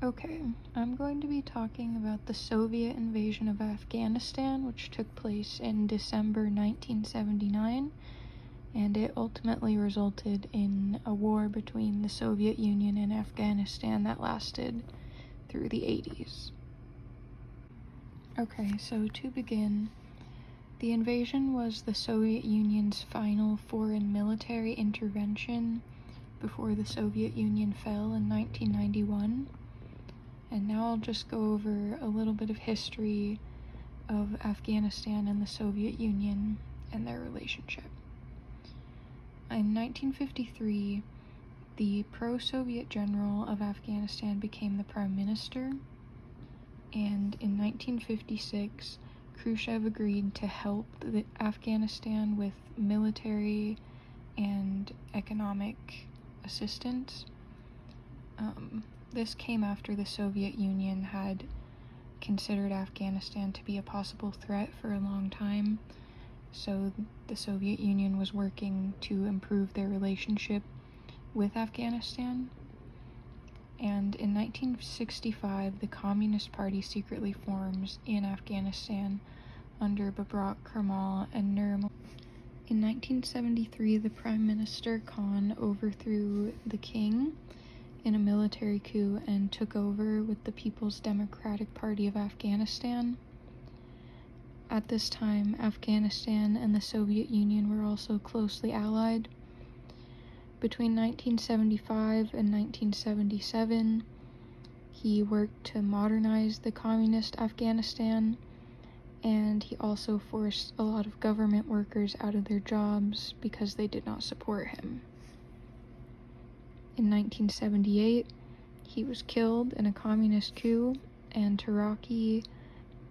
Okay, I'm going to be talking about the Soviet invasion of Afghanistan, which took place in December 1979, and it ultimately resulted in a war between the Soviet Union and Afghanistan that lasted through the 80s. Okay, so to begin, the invasion was the Soviet Union's final foreign military intervention before the Soviet Union fell in 1991. And now I'll just go over a little bit of history of Afghanistan and the Soviet Union and their relationship. In 1953, the pro-Soviet general of Afghanistan became the prime minister, and in 1956, Khrushchev agreed to help Afghanistan with military and economic assistance. This came after the Soviet Union had considered Afghanistan to be a possible threat for a long time, so the Soviet Union was working to improve their relationship with Afghanistan. And in 1965, the Communist Party secretly forms in Afghanistan under Babrak Karmal and Nurul. In 1973, the Prime Minister Khan overthrew the king in a military coup and took over with the People's Democratic Party of Afghanistan. At this time, Afghanistan and the Soviet Union were also closely allied. Between 1975 and 1977, he worked to modernize the communist Afghanistan, and he also forced a lot of government workers out of their jobs because they did not support him. In 1978, he was killed in a communist coup, and Taraki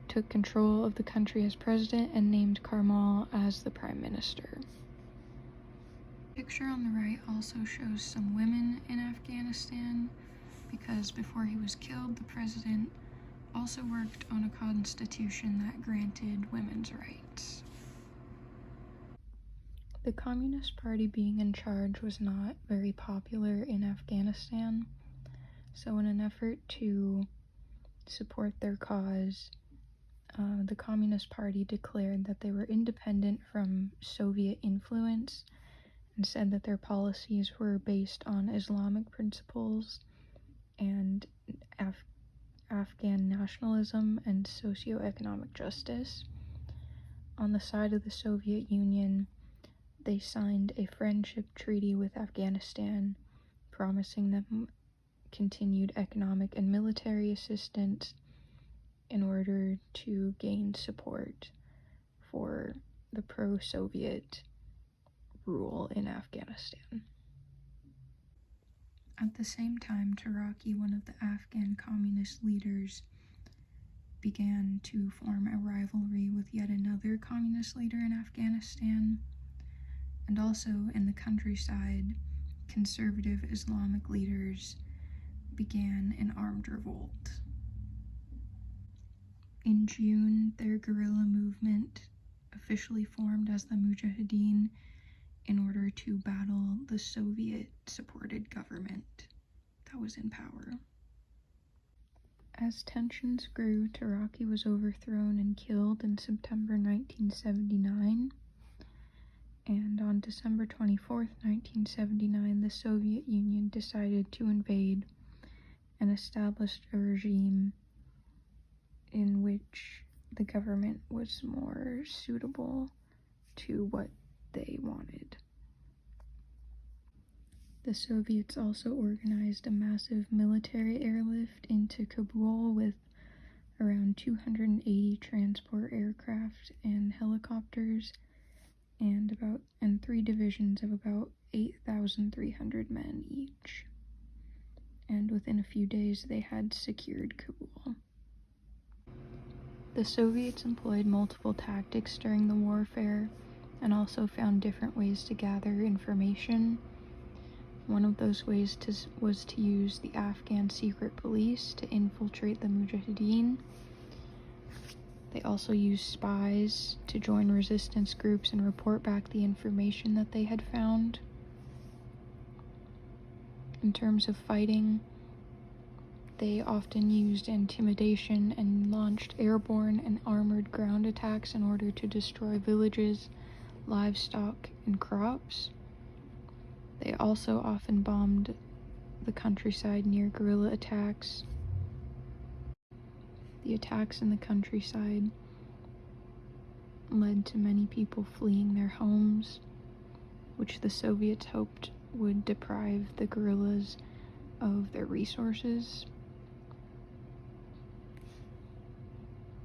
took control of the country as president and named Karmal as the prime minister. The picture on the right also shows some women in Afghanistan, because before he was killed, the president also worked on a constitution that granted women's rights. The Communist Party being in charge was not very popular in Afghanistan, so in an effort to support their cause, the Communist Party declared that they were independent from Soviet influence and said that their policies were based on Islamic principles and Afghan nationalism and socioeconomic justice. On the side of the Soviet Union, they signed a friendship treaty with Afghanistan, promising them continued economic and military assistance in order to gain support for the pro-Soviet rule in Afghanistan. At the same time, Taraki, one of the Afghan communist leaders, began to form a rivalry with yet another communist leader in Afghanistan. And also in the countryside, conservative Islamic leaders began an armed revolt. In June, their guerrilla movement officially formed as the Mujahideen in order to battle the Soviet-supported government that was in power. As tensions grew, Taraki was overthrown and killed in September 1979. And on December 24th, 1979, the Soviet Union decided to invade and established a regime in which the government was more suitable to what they wanted. The Soviets also organized a massive military airlift into Kabul with around 280 transport aircraft and helicopters, and 3 divisions of about 8,300 men each. And within a few days, they had secured Kabul. The Soviets employed multiple tactics during the warfare and also found different ways to gather information. One of those ways was to use the Afghan secret police to infiltrate the Mujahideen. They also used spies to join resistance groups and report back the information that they had found. In terms of fighting, They often used intimidation and launched airborne and armored ground attacks in order to destroy villages, livestock, and crops. They also often bombed the countryside near guerrilla attacks. The attacks in the countryside led to many people fleeing their homes, which the Soviets hoped would deprive the guerrillas of their resources.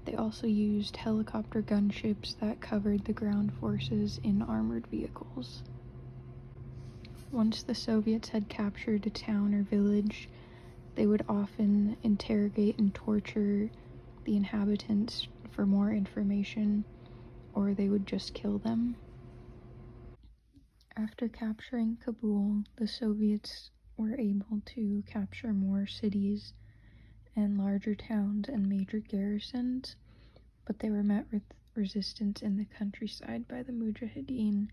They also used helicopter gunships that covered the ground forces in armored vehicles. Once the Soviets had captured a town or village, they would often interrogate and torture the inhabitants for more information, or they would just kill them. After capturing Kabul, the Soviets were able to capture more cities and larger towns and major garrisons, but they were met with resistance in the countryside by the Mujahideen,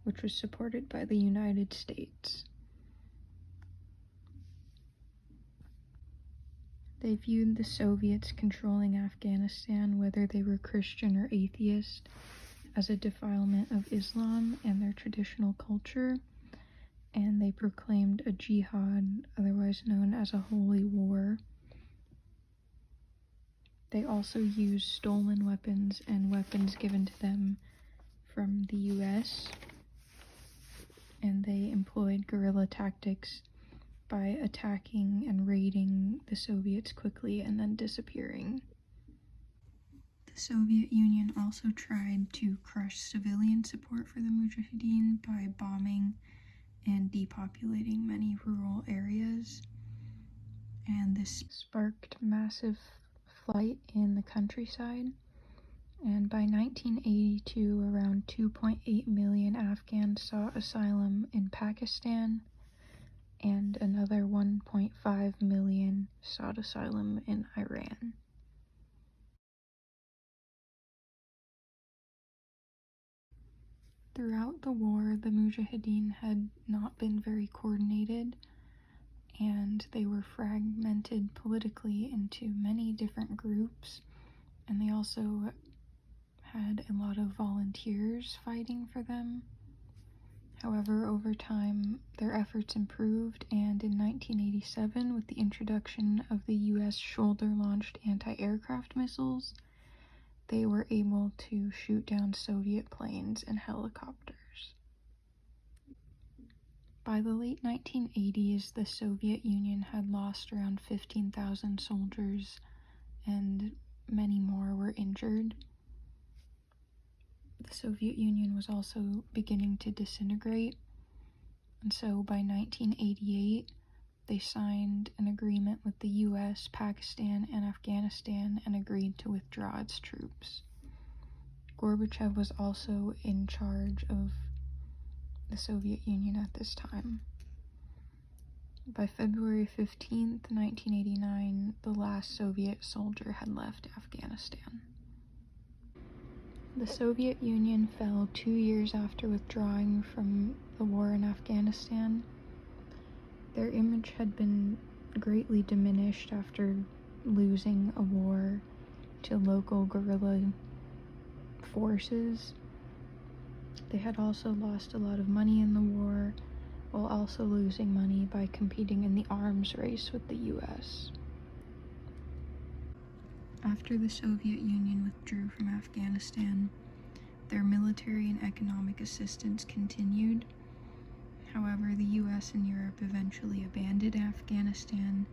which was supported by the United States. They viewed the Soviets controlling Afghanistan, whether they were Christian or atheist, as a defilement of Islam and their traditional culture, and they proclaimed a jihad, otherwise known as a holy war. They also used stolen weapons and weapons given to them from the US, and they employed guerrilla tactics by attacking and raiding the Soviets quickly and then disappearing. The Soviet Union also tried to crush civilian support for the Mujahideen by bombing and depopulating many rural areas, and this sparked massive flight in the countryside. And by 1982, around 2.8 million Afghans sought asylum in Pakistan, and another 1.5 million sought asylum in Iran. Throughout the war, the Mujahideen had not been very coordinated, and they were fragmented politically into many different groups, and they also had a lot of volunteers fighting for them. However, over time, their efforts improved, and in 1987, with the introduction of the US shoulder-launched anti-aircraft missiles, they were able to shoot down Soviet planes and helicopters. By the late 1980s, the Soviet Union had lost around 15,000 soldiers, and many more were injured. The Soviet Union was also beginning to disintegrate, and so by 1988, they signed an agreement with the US, Pakistan, and Afghanistan and agreed to withdraw its troops. Gorbachev was also in charge of the Soviet Union at this time. By February 15th, 1989, the last Soviet soldier had left Afghanistan. The Soviet Union fell 2 years after withdrawing from the war in Afghanistan. Their image had been greatly diminished after losing a war to local guerrilla forces. They had also lost a lot of money in the war, while also losing money by competing in the arms race with the US. After the Soviet Union withdrew from Afghanistan, their military and economic assistance continued. However, the US and Europe eventually abandoned Afghanistan,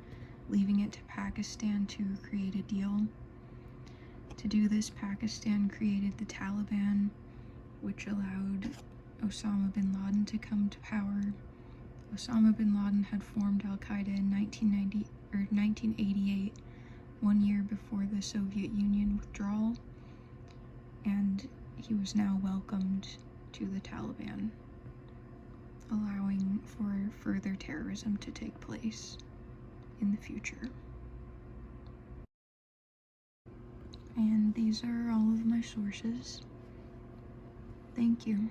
leaving it to Pakistan to create a deal. To do this, Pakistan created the Taliban, which allowed Osama bin Laden to come to power. Osama bin Laden had formed Al-Qaeda in 1988, 1 year before the Soviet Union withdrawal, and he was now welcomed to the Taliban, allowing for further terrorism to take place in the future. And these are all of my sources. Thank you.